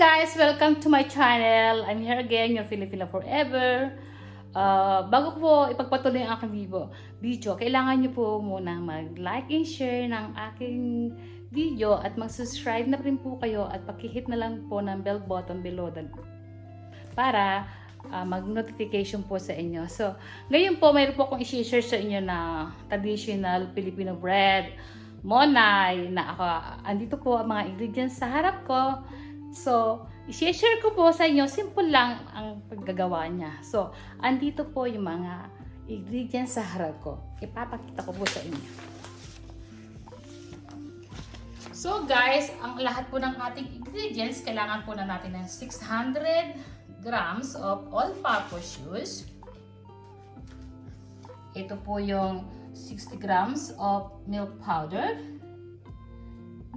guys! Welcome to my channel. I'm here again, your Filipina Forever. Bago ko po ipagpatuloy ang aking video, kailangan nyo po muna mag-like and share ng aking video at mag-subscribe na rin po kayo at pakihit na lang po ng bell button below para mag-notification po sa inyo. So, ngayon po mayroon po akong i-share sa inyo na traditional Filipino bread, monay, na andito po ang mga ingredients sa harap ko. So, i-share ko po sa inyo, simple lang ang paggagawa niya. So, andito po yung mga ingredients sa harap ko. Ipapakita ko po sa inyo. So guys, ang lahat po ng ating ingredients, kailangan po na natin ng 600 grams of all-purpose juice. Ito po yung 60 grams of milk powder,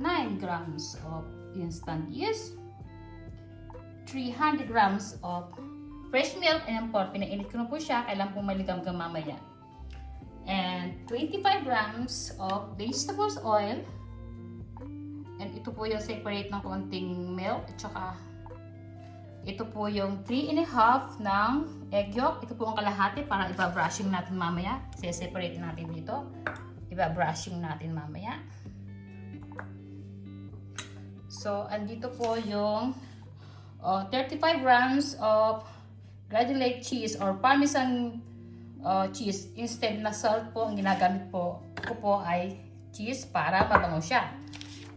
9 grams of instant yeast, 300 grams of fresh milk. Ayan po, pinainit ko na po siya. Kailangan po maligam-gam mamaya. And 25 grams of vegetables oil. And ito po yung separate ng konting milk. At saka ito po yung 3½ ng egg yolk. Ito po ang kalahati para iba-brushing natin mamaya. Separate natin dito. Iba-brushing natin mamaya. So, andito po yung 35 grams of granulated cheese or parmesan cheese. Instead na salt po, ang ginagamit ko po ay cheese para mabango siya.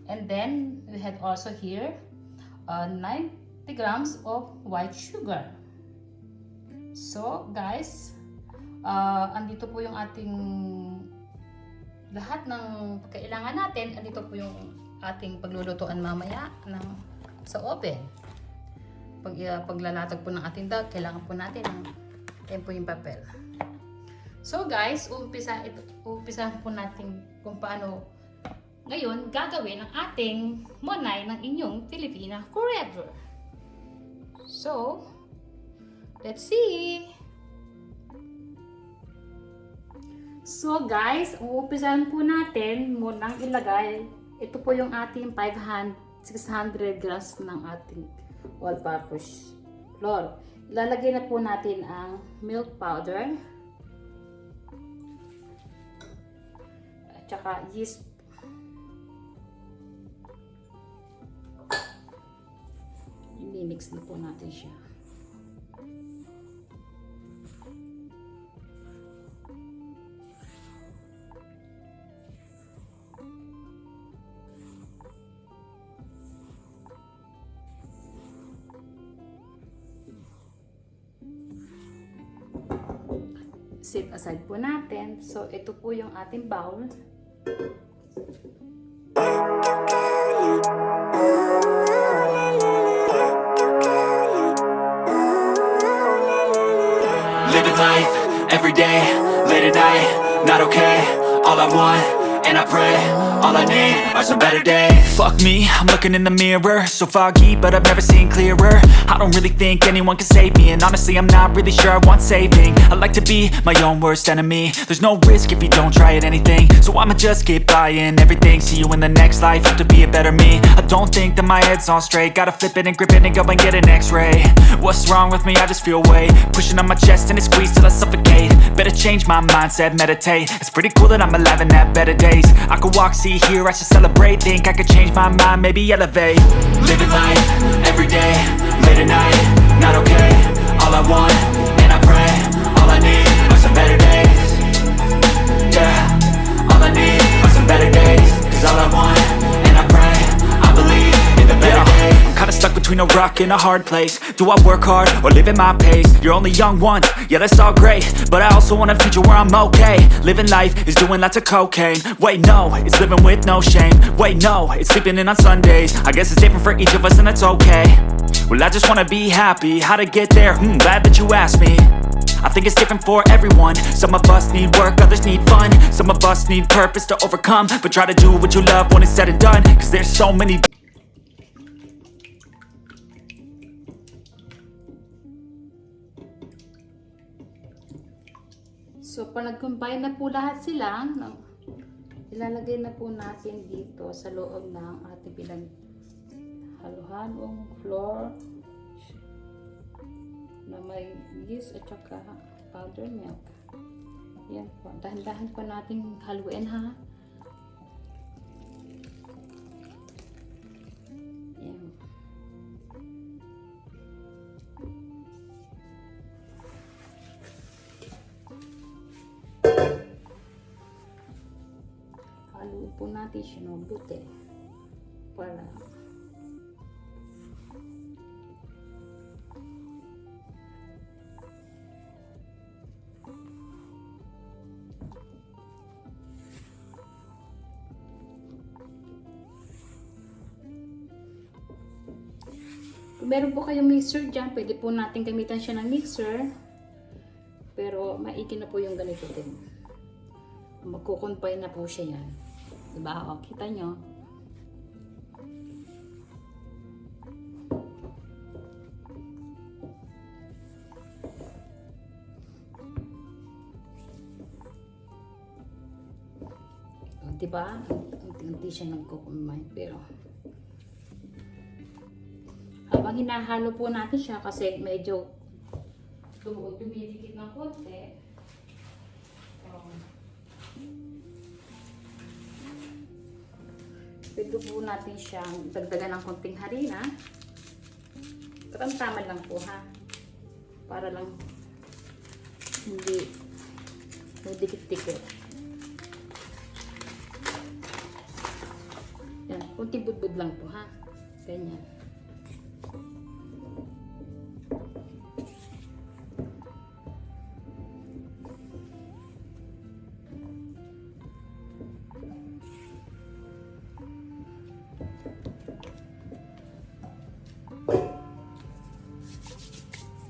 And then, we had also here 90 grams of white sugar. So, guys, andito po yung ating lahat ng kailangan natin. Andito po yung ating paglulutuan mamaya sa oven. Paglalatag po ng ating dough, kailangan po natin yan po yung papel. So guys, umpisa po natin kung paano ngayon gagawin ang ating monay ng inyong Filipina Forever. So, let's see! So guys, umpisahan po natin munang ilagay. Ito po yung ating 600 grams ng ating all-purpose flour. Ilalagay na po natin ang milk powder at saka yeast. I-mix na po natin siya. Set aside po natin. So, ito po yung ating bowl. Living life, every day, late at night, not okay. All I want, and I pray, all I need are some better days. Fuck me, I'm looking in the mirror, so foggy, but I've never seen clearer. I don't really think anyone can save me, and honestly I'm not really sure I want saving. I like to be my own worst enemy. There's no risk if you don't try at anything, so I'ma just keep buying everything. See you in the next life, have to be a better me. I don't think that my head's on straight, gotta flip it and grip it and go and get an x-ray. What's wrong with me? I just feel weight pushing on my chest and it squeezes till I suffocate. Better change my mindset, meditate. It's pretty cool that I'm alive and have better days. I could walk, see, hear, I should celebrate. Think I could change my mind, maybe elevate. Living life, every day, late at night, not okay. All I want, and I pray, all I need are some better days. Yeah, all I need are some better days. Cause all I want, and I pray, I believe in the better days. I'm kinda stuck between a rock and a hard place. Do I work hard or live at my pace? You're only young once, yeah that's all great, but I also want a future where I'm okay. Living life is doing lots of cocaine. Wait no, it's living with no shame. Wait no, it's sleeping in on Sundays. I guess it's different for each of us and that's okay. Well I just wanna be happy, how to get there? Glad that you asked me. I think it's different for everyone. Some of us need work, others need fun. Some of us need purpose to overcome. But try to do what you love when it's said and done. Cause there's so many. So, pag nag-combine na po lahat sila, ilalagay na po natin dito sa loob ng ating halo-halong flour na may yeast at saka powdered milk. Yan po. Dahan-dahan po nating haluin ha. Yan. Haluin po natin siya mabuti para kung meron po kayong mixer dyan, pwede po natin gamitan siya ng mixer. Pero maigi na po yung ganito din. Magkukumpay na po siya yan. Diba? O, kita nyo. O, diba? Unti-unti siya nagkukumpay. Pero habang hinahalo po natin siya kasi medyo dumidikit ng konti. Pwede po natin siyang dagdagan ng konting harina. Tama lang po ha. Para lang hindi dikit-dikit. Yan, konting budbud lang po ha. Ganyan.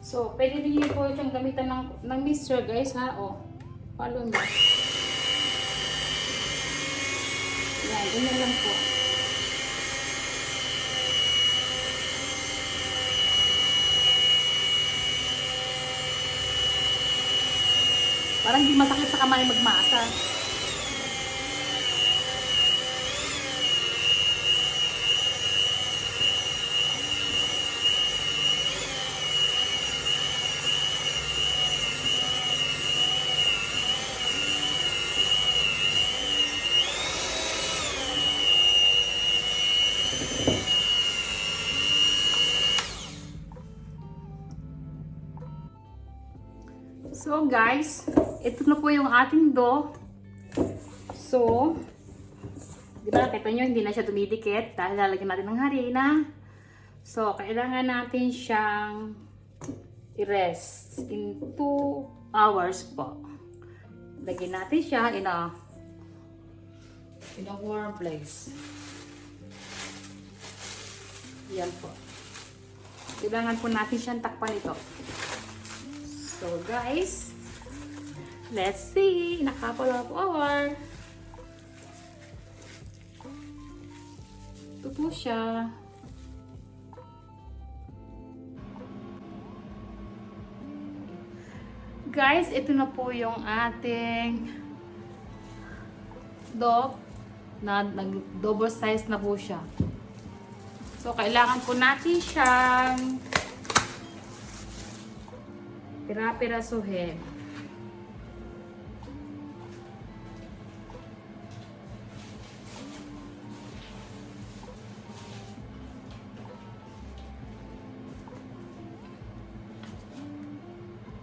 So, pwede din po itong gamitan ng mixer guys ha. O, follow me. Yan, ganyan lang po. Parang hindi masakit sa kamay magmasa. So guys, ito na po yung ating dough. So, di ba, kita nyo, hindi na siya dumidikit dahil lalagyan natin ng harina. So, kailangan natin siyang i-rest in 2 hours po. Lagyan natin siya in a warm place. Yan po. Kailangan po natin siyang takpan ito. So guys, let's see in a couple of hours. Ito po siya. Guys, ito na po yung ating dough na nag-double size na po siya. So kailangan po natin siyang pira-pirasuhin.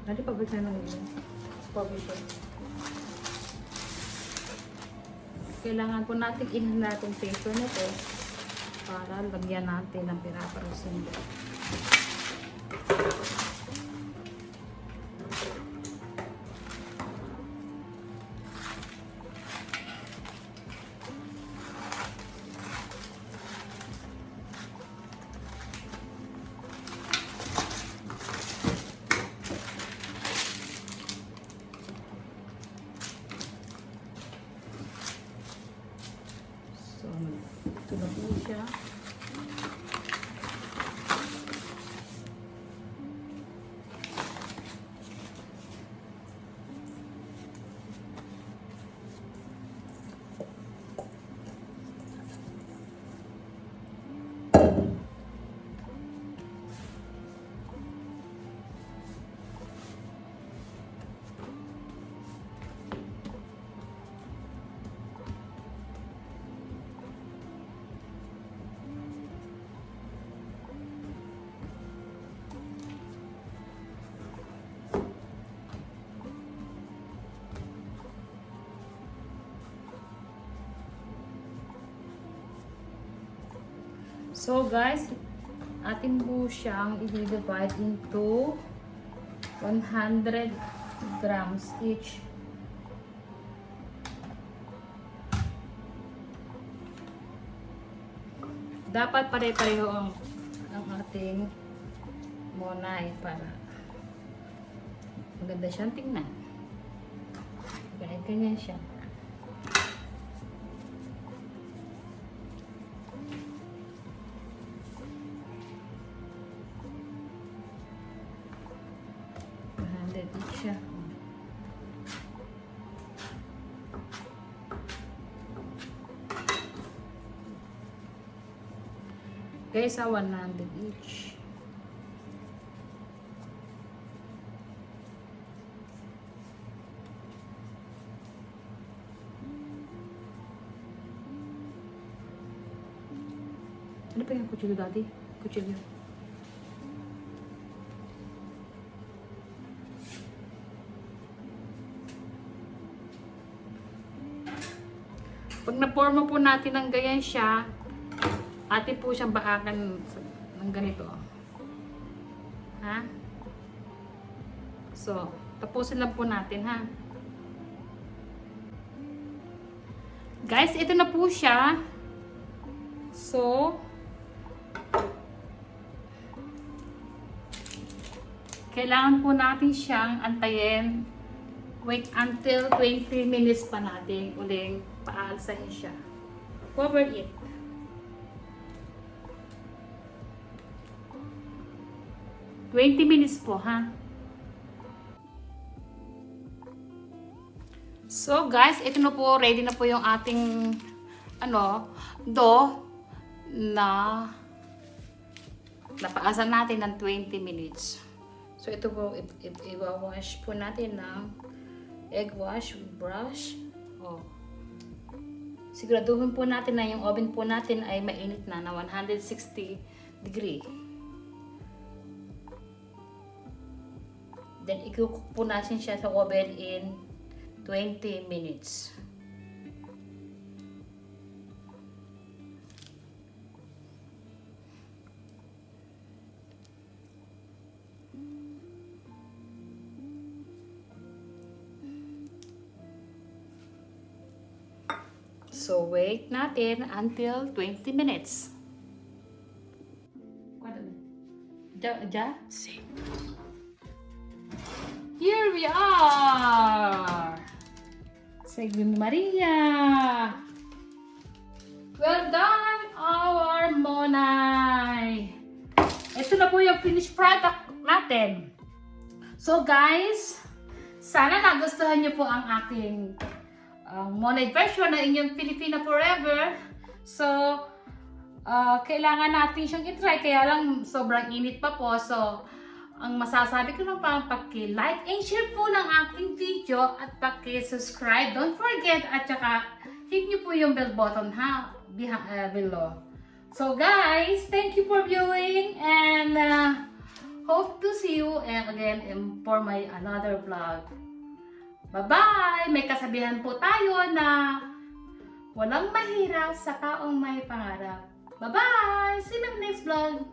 Dali, pabalik na lang yun. Pabalik. Kailangan po natin ilhan natin paper nito para lagyan natin ng pira-pirasuhin. So, ito na po siya. So guys, atin po siyang i-divide into 100 grams each. Dapat pare-pareho ang ating monay para maganda siyang tingnan. Ganyan siya. Siya. Guys, 100 each. Ano pa yung kutsilyo dati? Kutsilyo. Pag na-forma po natin ng ganyan siya, atin po siyang baakan ng ganito. Ha? So, tapusin lang po natin, ha? Guys, ito na po siya. So, kailangan po natin siyang antayin. Wait until 20 minutes pa natin uling paalsahin siya. Cover it. "20 minutes po, ha?" So guys, ito na po, ready na po yung ating dough na napaasan natin ng 20 minutes. So ito po, i-wash po natin ng egg wash brush. Siguraduhin po natin na yung oven po natin ay mainit na 160 degree. Then i-cook po natin siya sa oven in 20 minutes. So wait natin until 20 minutes. Here we are. Saglim Maria. Well done, our monay. Ito na po yung finished product natin. So guys, sana nagustuhan niyo po ang aking monay version na inyong Filipina Forever. So, kailangan natin siyang itry, kaya lang sobrang init pa po. So, ang masasabi ko lang pa, paki-like and share po ng aking video at paki-subscribe. Don't forget, at saka hit nyo po yung bell button below. So guys, thank you for viewing and hope to see you again for my another vlog. Bye-bye! May kasabihan po tayo na walang mahirap sa taong may pangarap. Bye-bye! See you in the next vlog!